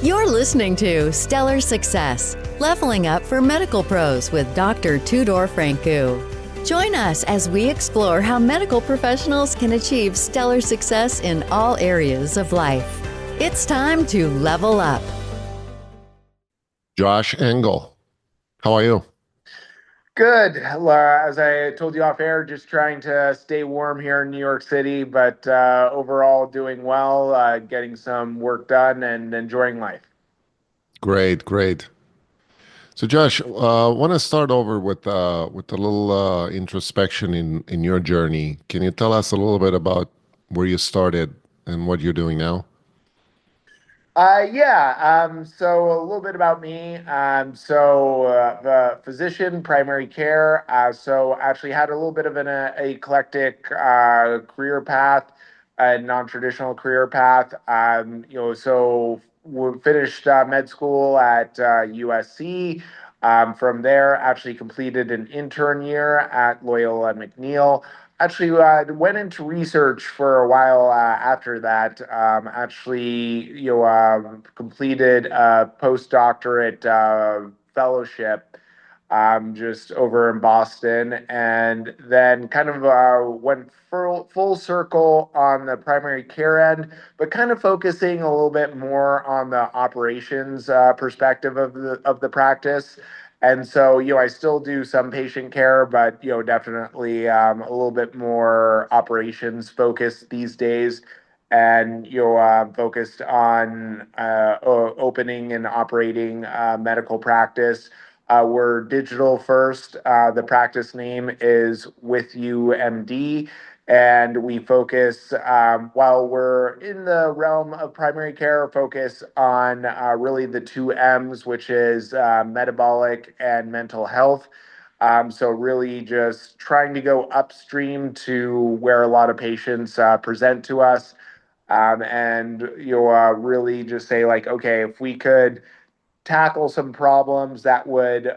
You're listening to Stellar Success, Leveling Up for Medical Pros with Dr. Tudor Francu. Join us as we explore how medical professionals can achieve stellar success in all areas of life. It's time to level up. Josh Engle, how are you? Good. Laura, as I told you off air, just trying to stay warm here in New York City, but overall doing well, getting some work done and enjoying life. Great, great. So, Josh, want to start over with a little introspection in your journey. Can you tell us a little bit about where you started and what you're doing now? So a little bit about me. The physician, primary care. So actually had a little bit of an eclectic career path, a non-traditional career path. We finished med school at USC. From there, actually completed an intern year at Loyola McNeil. Actually, went into research for a while after that. Completed a postdoctorate fellowship just over in Boston, and then kind of went full circle on the primary care end, but kind of focusing a little bit more on the operations perspective of the practice. And so, I still do some patient care, but, definitely a little bit more operations focused these days. And, focused on opening and operating medical practice. We're digital first. The practice name is With You MD. And we focus, while we're in the realm of primary care, focus on really the two M's, which is metabolic and mental health. So really just trying to go upstream to where a lot of patients present to us. And really just say like, okay, if we could tackle some problems that would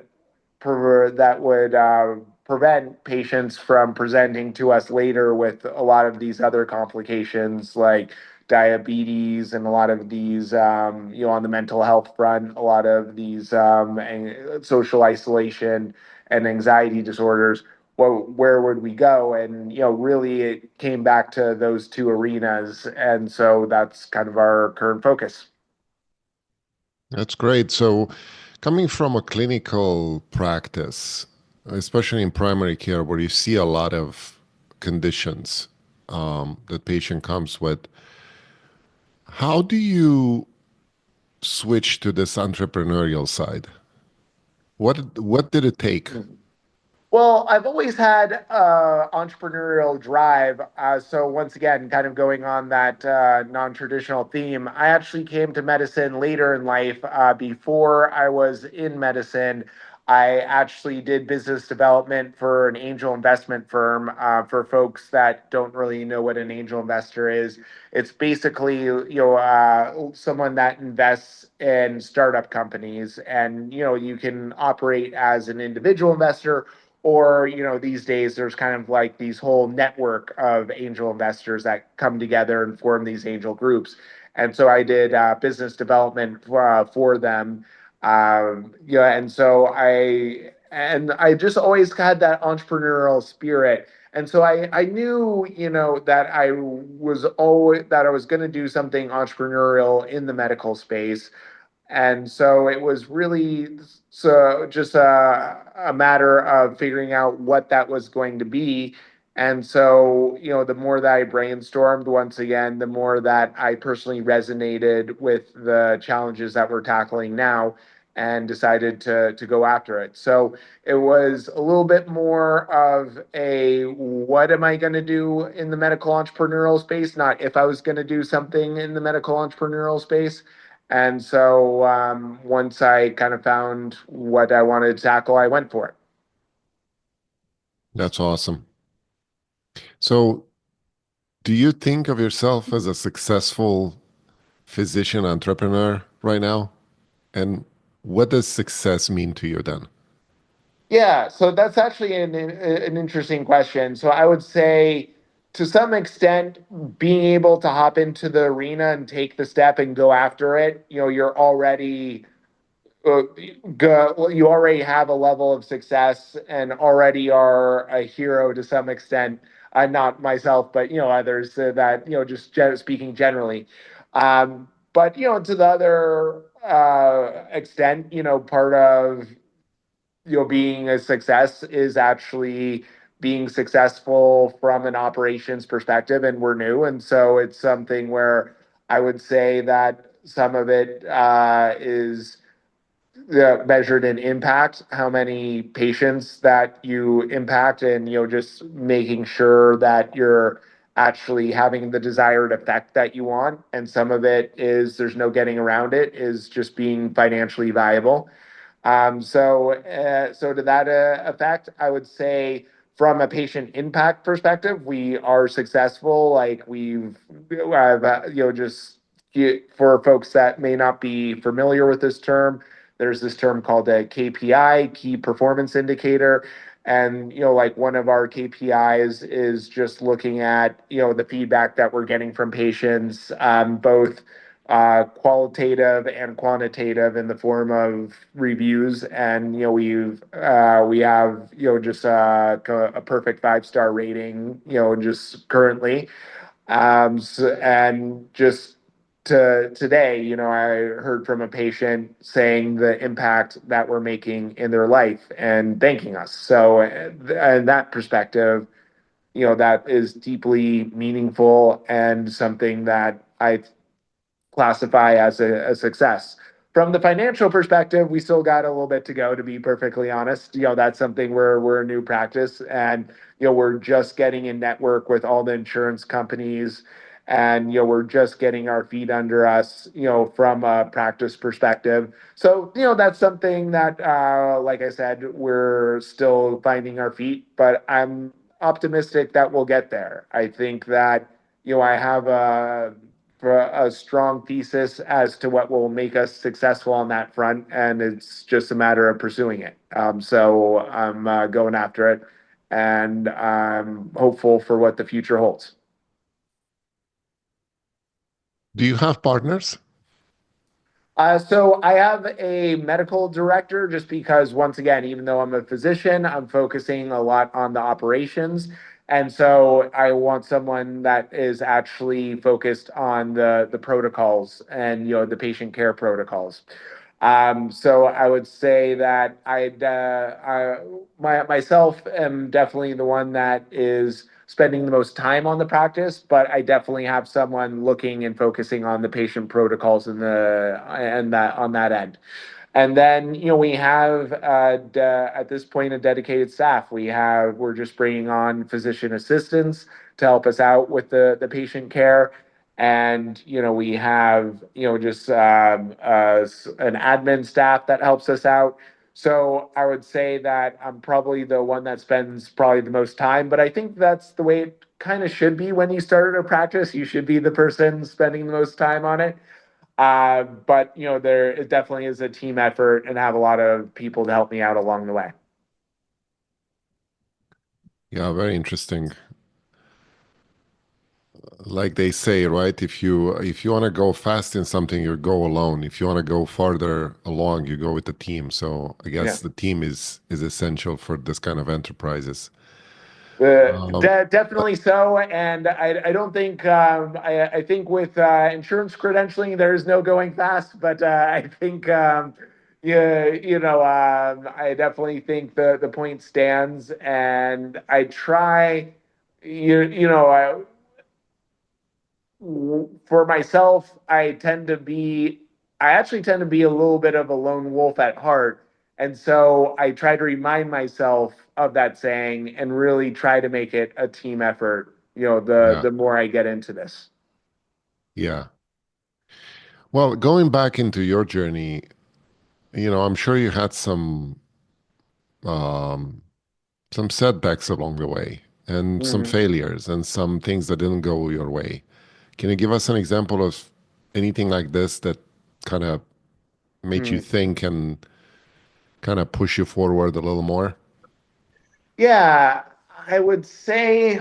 prevent patients from presenting to us later with a lot of these other complications like diabetes and a lot of these, on the mental health front, a lot of these social isolation and anxiety disorders. Well, where would we go? And, really it came back to those two arenas. And so that's kind of our current focus. That's great. So, coming from a clinical practice, especially in primary care, where you see a lot of conditions that patient comes with, how do you switch to this entrepreneurial side? What did it take? Well, I've always had entrepreneurial drive. So once again, kind of going on that non-traditional theme, I actually came to medicine later in life. Before I was in medicine, I actually did business development for an angel investment firm. For folks that don't really know what an angel investor is, it's basically someone that invests in startup companies, and you can operate as an individual investor, or these days there's kind of like these whole network of angel investors that come together and form these angel groups. And so I did business development for them. And I just always had that entrepreneurial spirit. And so I knew, that I was going to do something entrepreneurial in the medical space. And so it was really just a matter of figuring out what that was going to be. And so, the more that I brainstormed, once again, the more that I personally resonated with the challenges that we're tackling now, and decided to go after it. So it was a little bit more of a what am I going to do in the medical entrepreneurial space, not if I was going to do something in the medical entrepreneurial space. And so once I kind of found what I wanted to tackle, I went for it. That's awesome. So, do you think of yourself as a successful physician entrepreneur right now? And what does success mean to you then? Yeah, so that's actually an interesting question. So I would say to some extent, being able to hop into the arena and take the step and go after it, you're already you already have a level of success and already are a hero to some extent. Not myself, but others that just speaking generally. But to the other extent, part of being a success is actually being successful from an operations perspective, and we're new, and so it's something where I would say that some of it is measured in impact, how many patients that you impact, and just making sure that you're actually having the desired effect that you want. And some of it is, there's no getting around it, is just being financially viable. So to that effect, I would say from a patient impact perspective, we are successful. Like just for folks that may not be familiar with this term, there's this term called a KPI, key performance indicator. And, like one of our KPIs is just looking at, the feedback that we're getting from patients, both qualitative and quantitative in the form of reviews. And we have just a perfect 5-star rating just currently. And just today, I heard from a patient saying the impact that we're making in their life and thanking us. So in that perspective, that is deeply meaningful and something that I classify as a success. From the financial perspective, we still got a little bit to go, to be perfectly honest. That's something where we're a new practice, and we're just getting in network with all the insurance companies, and we're just getting our feet under us, from a practice perspective. So that's something that, like I said, we're still finding our feet, but I'm optimistic that we'll get there. I think that I have a strong thesis as to what will make us successful on that front, and it's just a matter of pursuing it. So I'm going after it, and I'm hopeful for what the future holds. Do you have partners? So I have a medical director, just because, once again, even though I'm a physician, I'm focusing a lot on the operations. And so I want someone that is actually focused on the protocols and, the patient care protocols. So I would say that myself am definitely the one that is spending the most time on the practice, but I definitely have someone looking and focusing on the patient protocols and that on that end. And then, we have at this point a dedicated staff. We're just bringing on physician assistants to help us out with the patient care. And, we have, just an admin staff that helps us out. So I would say that I'm probably the one that spends probably the most time, but I think that's the way it kind of should be when you start a practice. You should be the person spending the most time on it. But there it definitely is a team effort, and have a lot of people to help me out along the way. Yeah, very interesting. Like they say, right? If you want to go fast in something, you go alone. If you want to go farther along, you go with the team. So I Yeah. guess the team is essential for this kind of enterprises. But Definitely so, and I don't think I think with insurance credentialing there is no going fast, but I think yeah, I definitely think the point stands, and I try for myself, I actually tend to be a little bit of a lone wolf at heart. And so I try to remind myself of that saying and really try to make it a team effort, yeah, the more I get into this. yeah. Well, going back into your journey, I'm sure you had um, some setbacks along the way and some Mhm. failures and some things that didn't go your way. Can you give us an example of anything like this that kind of made you Mhm. think and kind of push you forward a little more? Yeah, I would say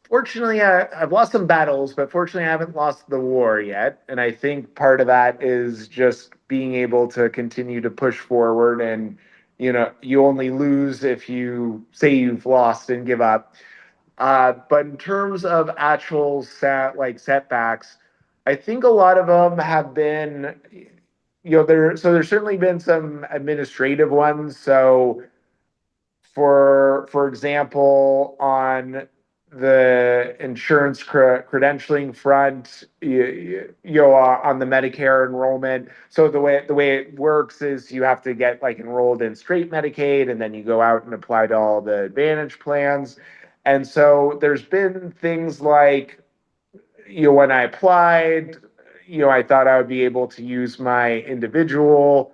Fortunately, I've lost some battles, but fortunately, I haven't lost the war yet. And I think part of that is just being able to continue to push forward. And, you only lose if you say you've lost and give up. But in terms of actual setbacks, I think a lot of them have been, there's certainly been some administrative ones. So for example, on the insurance credentialing front, on the Medicare enrollment. So the way it works is you have to get like enrolled in straight Medicaid, and then you go out and apply to all the Advantage plans. And so there's been things like, when I applied, I thought I would be able to use my individual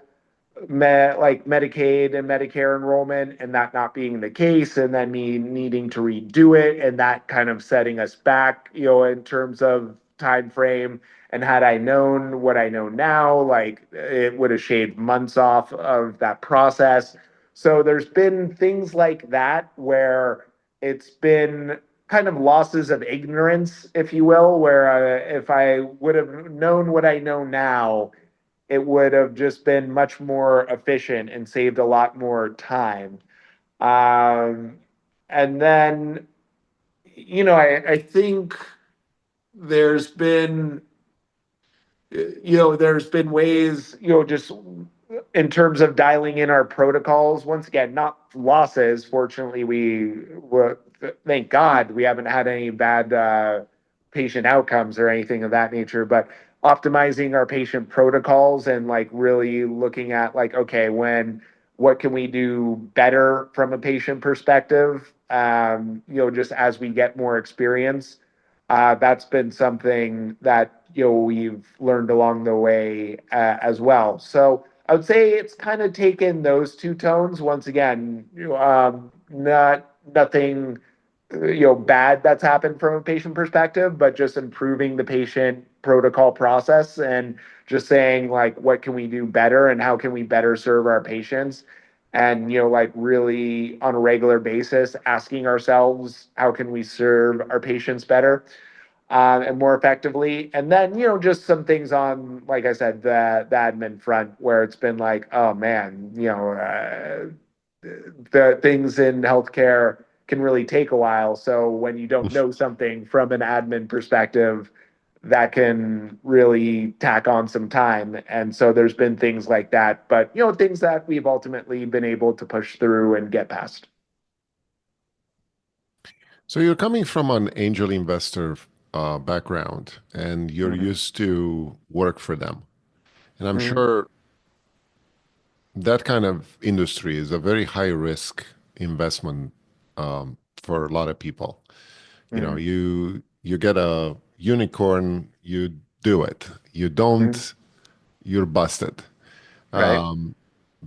like Medicaid and Medicare enrollment, and that not being the case, and then me needing to redo it, and that kind of setting us back, in terms of time frame. And had I known what I know now, like it would have shaved months off of that process. So there's been things like that where it's been kind of losses of ignorance, if you will, where if I would have known what I know now, it would have just been much more efficient and saved a lot more time. Um, and then, I think there's been, there's been ways, just in terms of dialing in our protocols. Once again, not losses. Fortunately, thank God, we haven't had any bad patient outcomes or anything of that nature. But optimizing our patient protocols and like really looking at like, okay, what can we do better from a patient perspective? Just as we get more experience, that's been something that we've learned along the way as well. So I would say it's kind of taken those two tones. Once again, not nothing bad that's happened from a patient perspective, but just improving the patient protocol process and just saying like, what can we do better and how can we better serve our patients? And like really on a regular basis, asking ourselves, how can we serve our patients better? And more effectively. And then, just some things on, like I said, the admin front where it's been like, oh man, the things in healthcare can really take a while. So when you don't know something from an admin perspective, that can really tack on some time. And so there's been things like that, but things that we've ultimately been able to push through and get past. So you're coming from an angel investor background, and you're Mhm. used to work for them. And I'm Mhm. sure that kind of industry is a very high risk investment for a lot of people. Mhm. You get a unicorn, you do it. You Mhm. don't, you're busted. Right.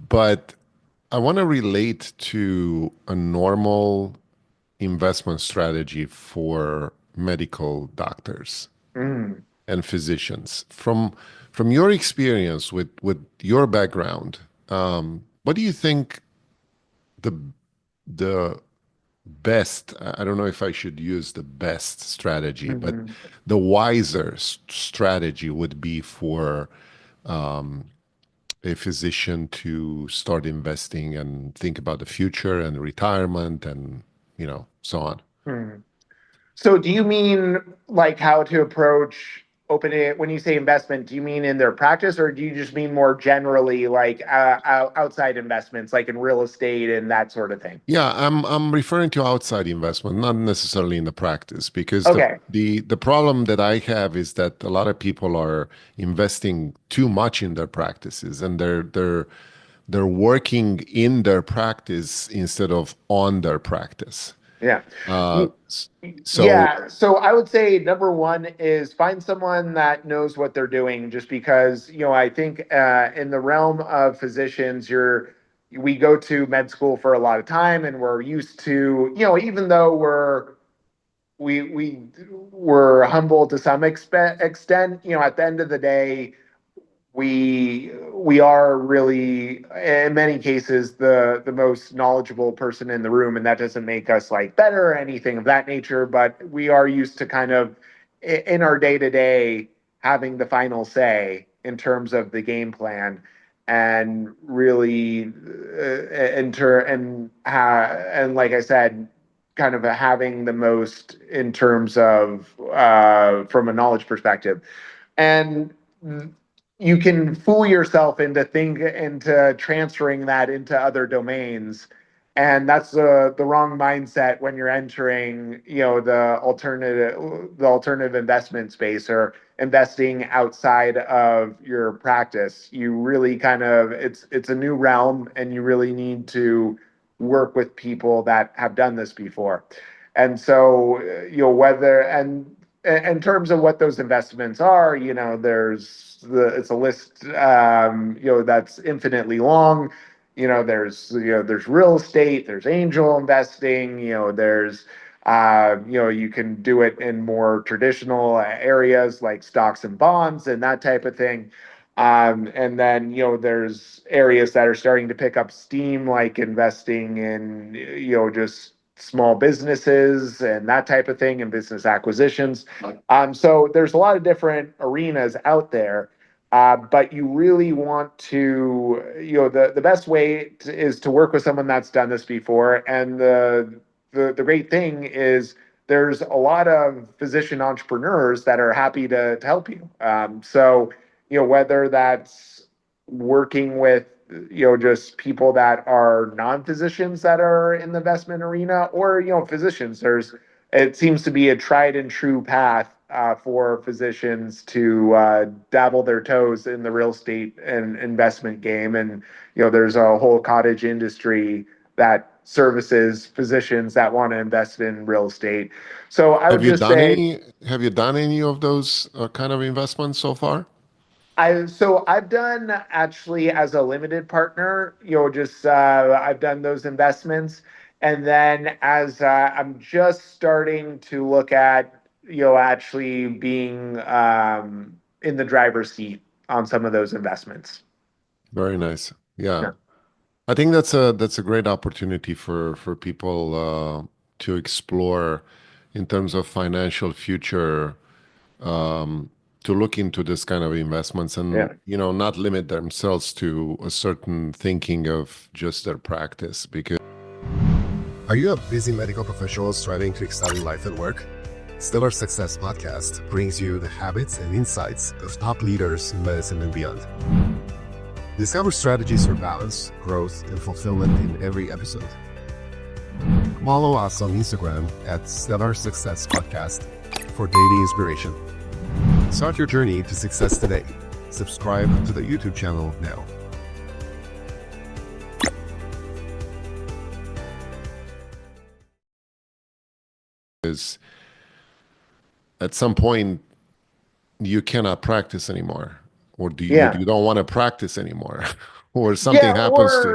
But I want to relate to a normal investment strategy for medical doctors Mhm. and physicians. From your experience with your background, what do you think the the best, I don't know if I should use the best strategy, but Mhm. the wiser strategy would be for a physician to start investing and think about the future and retirement and so on. Mhm. So do you mean like how to approach opening it when you say investment, do you mean in their practice or do you just mean more generally like outside investments like in real estate and that sort of thing? Yeah, I'm referring to outside investment, not necessarily in the practice, because Okay. the problem that I have is that a lot of people are investing too much in their practices, and they're working in their practice instead of on their practice. Yeah. Uh, Y- s- so Yeah. So I would say number one is find someone that knows what they're doing, just because, I think in the realm of physicians, we go to med school for a lot of time and we're used to, even though we were humble to some extent, at the end of the day, we are really, in many cases, the most knowledgeable person in the room, and that doesn't make us like better or anything of that nature, but we are used to kind of in our day to day having the final say in terms of the game plan, and really enter and like I said, kind of having the most in terms of from a knowledge perspective. And you can fool yourself into transferring that into other domains, and that's the wrong mindset when you're entering, the alternative investment space or investing outside of your practice. You really kind of, it's a new realm, and you really need to work with people that have done this before. And so, whether, and in terms of what those investments are, it's a list, that's infinitely long. There's real estate, there's angel investing, you can do it in more traditional areas like stocks and bonds and that type of thing. And then, there's areas that are starting to pick up steam, like investing in, just small businesses and that type of thing, and business acquisitions. So there's a lot of different arenas out there. But you really want to, the best way is to work with someone that's done this before. And the great thing is there's a lot of physician entrepreneurs that are happy to help you. So, whether that's working with, just people that are non-physicians that are in the investment arena, or, physicians, it seems to be a tried and true path for physicians to dabble their toes in the real estate and investment game. And, there's a whole cottage industry that services physicians that want to invest in real estate. So I would just say, have you done any of those kind of investments so far? I've done, actually, as a limited partner, just I've done those investments, and then as I'm just starting to look at, actually being in the driver's seat on some of those investments. Very nice. Yeah. Yeah. I think that's a great opportunity for people to explore in terms of financial future, to look into this kind of investments, and Yeah. not limit themselves to a certain thinking of just their practice. Because are you a busy medical professional striving to excel in life and work? Stellar Success Podcast brings you the habits and insights of top leaders in medicine and beyond. Discover strategies for balance, growth, and fulfillment in every episode. Follow us on Instagram at Stellar Success Podcast for daily inspiration. Start your journey to success today. Subscribe to the YouTube channel now. is at some point you cannot practice anymore, or Yeah. you don't want to practice anymore, or something happens to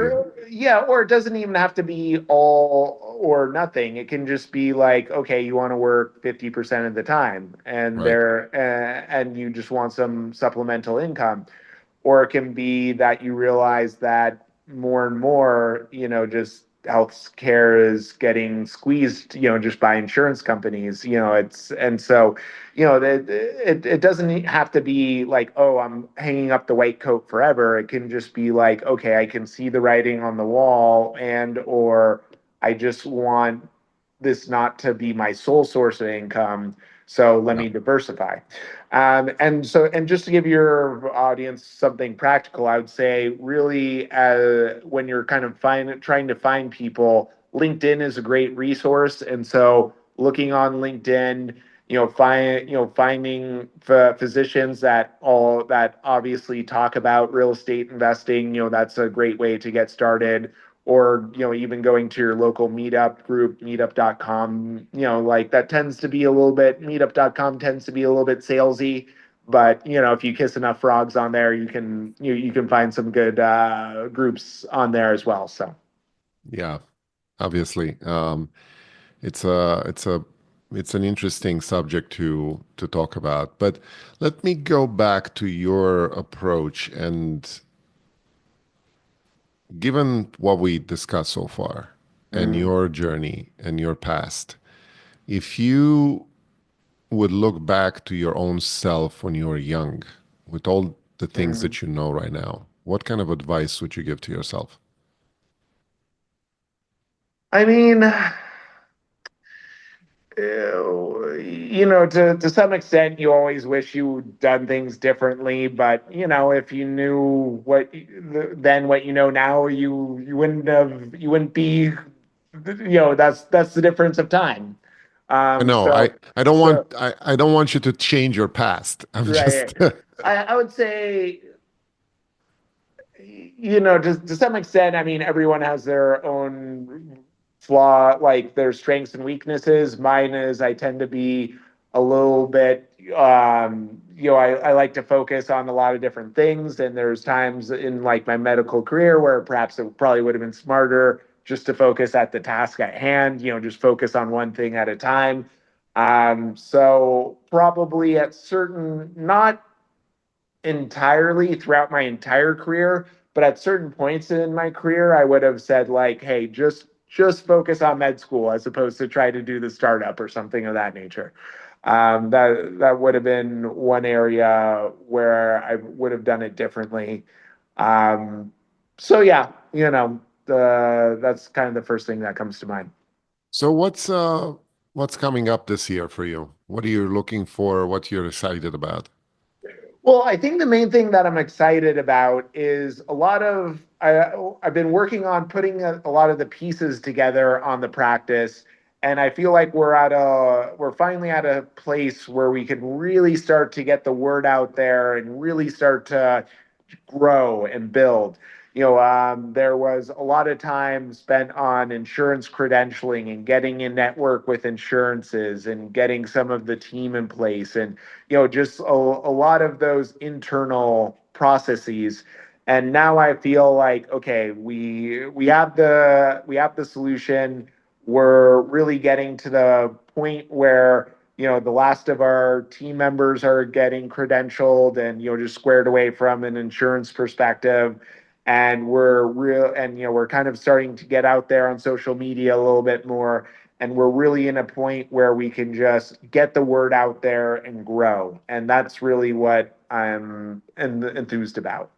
you. Or it doesn't even have to be all or nothing. It can just be like, okay, you want to work 50% of the time, and Right. and you just want some supplemental income. Or it can be that you realize that more and more, just healthcare is getting squeezed, just by insurance companies. And so, it doesn't have to be like, oh, I'm hanging up the white coat forever. It can just be like, okay, I can see the writing on the wall, and or I just want this not to be my sole source of income. So let Yeah. me diversify. And just to give your audience something practical, I would say really, when you're kind of trying to find people, LinkedIn is a great resource. And so looking on LinkedIn, finding physicians that obviously talk about real estate investing, that's a great way to get started. Or, even going to your local meetup group, meetup.com, like that tends to be a little bit, meetup.com tends to be a little bit salesy. But, if you kiss enough frogs on there, you can find some good groups on there as well. So Yeah, obviously, it's a it's an interesting subject to talk about. But let me go back to your approach, and given what we discussed so far and Mm, your journey and your past, if you would look back to your own self when you were young with all the things mm. that you know right now, what kind of advice would you give to yourself? I mean, to some extent, you always wish you'd done things differently. But if you knew then what you know now, you wouldn't be. That's the difference of time. No, So, want so I don't want you to change your past. I'm right. just I would say, to some extent, I mean, everyone has their own flaw, like their strengths and weaknesses. Mine is I tend to be a little bit, I like to focus on a lot of different things. And there's times in like my medical career where perhaps it probably would have been smarter just to focus at the task at hand, just focus on one thing at a time. So probably at certain, not entirely throughout my entire career, but at certain points in my career, I would have said like, "Hey, just focus on med school as opposed to try to do the startup or something of that nature." That would have been one area where I would have done it differently. Um, so yeah, that's kind of the first thing that comes to mind. so what's coming up this year for you? What are you looking for? What you're excited about? Well, I think the main thing that I'm excited about is I've been working on putting a lot of the pieces together on the practice, and I feel like we're finally at a place where we can really start to get the word out there and really start to grow and build. There was a lot of time spent on insurance credentialing and getting in network with insurances and getting some of the team in place and just a lot of those internal processes. And now I feel like, okay, we have the solution. We're really getting to the point where the last of our team members are getting credentialed and just squared away from an insurance perspective, and we're kind of starting to get out there on social media a little bit more, and we're really in a point where we can just get the word out there and grow, and that's really what I'm enthused about.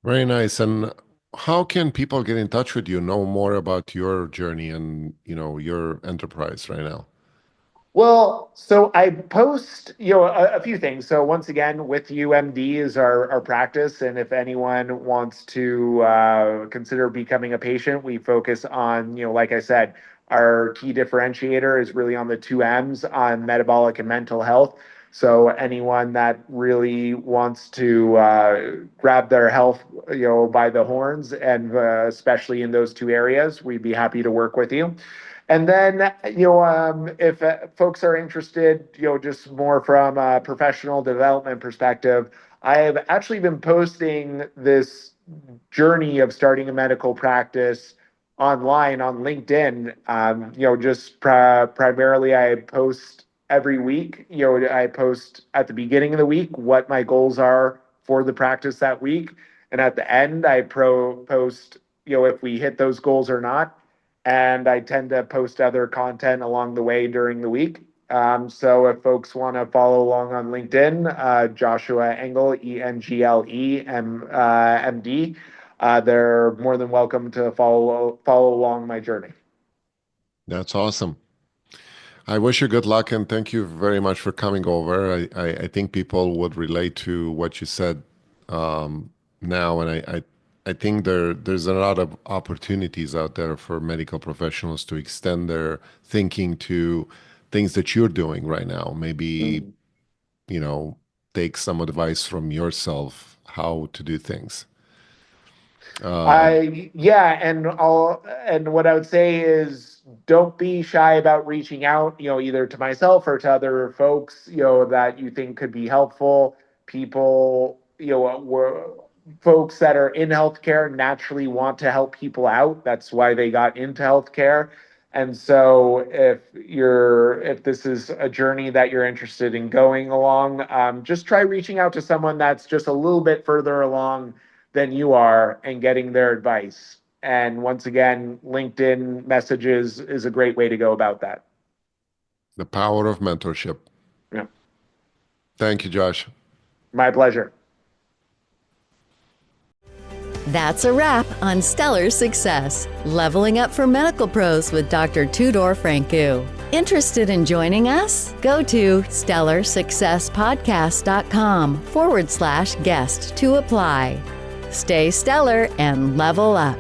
Very nice. And how can people get in touch with you, know more about your journey and, your enterprise right now? Well, so I post, a few things. So once again, with UMD is our practice, and if anyone wants to consider becoming a patient, we focus on, like I said, our key differentiator is really on the two M's on metabolic and mental health. So anyone that really wants to grab their health, by the horns, and especially in those two areas, we'd be happy to work with you. And then, if folks are interested, just more from a professional development perspective, I have actually been posting this journey of starting a medical practice online on LinkedIn. Just primarily, I post every week. I post at the beginning of the week what my goals are for the practice that week, and at the end, I post, if we hit those goals or not, and I tend to post other content along the way during the week. So if folks want to follow along on LinkedIn, Joshua Engle, ENGLE, MD, they're more than welcome to follow along my journey. That's awesome. I wish you good luck and thank you very much for coming over. I think people would relate to what you said now, and I think there's a lot of opportunities out there for medical professionals to extend their thinking to things that you're doing right now. Maybe, Mm. you know, take some advice from yourself how to do things. Yeah, and what I would say is don't be shy about reaching out, either to myself or to other folks, that you think could be helpful. People, folks that are in healthcare naturally want to help people out. That's why they got into healthcare. And so if this is a journey that you're interested in going along, just try reaching out to someone that's just a little bit further along than you are and getting their advice. And once again, LinkedIn messages is a great way to go about that. The power of mentorship. Yeah. Thank you, Josh. My pleasure. That's a wrap on Stellar Success, Leveling Up for Medical Pros with Dr. Tudor Francu. Interested in joining us? Go to stellarsuccesspodcast.com/guest to apply. Stay stellar and level up.